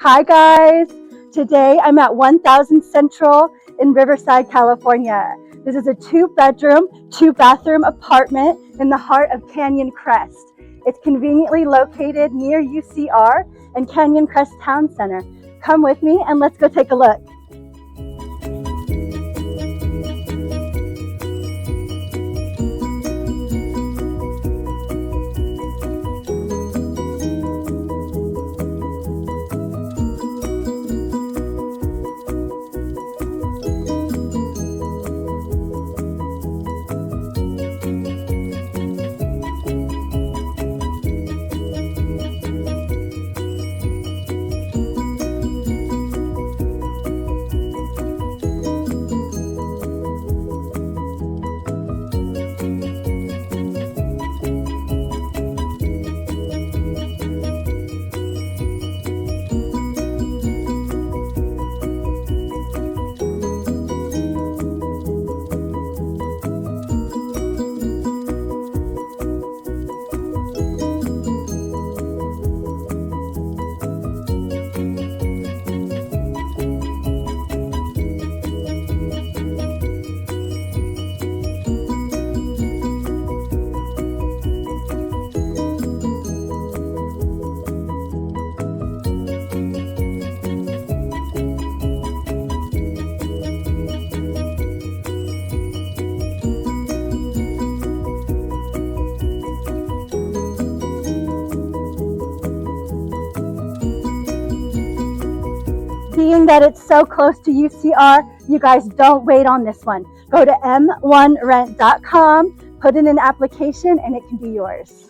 Hi guys! Today I'm at 1000 Central in Riverside, California. This is a 2-bedroom, 2-bathroom apartment in the heart of Canyon Crest. It's conveniently located near UCR and Canyon Crest Town Center. Come with me and let's go take a look. Being that it's so close to UCR, you guys don't wait on this one. Go to m1rent.com, put in an application, and it can be yours.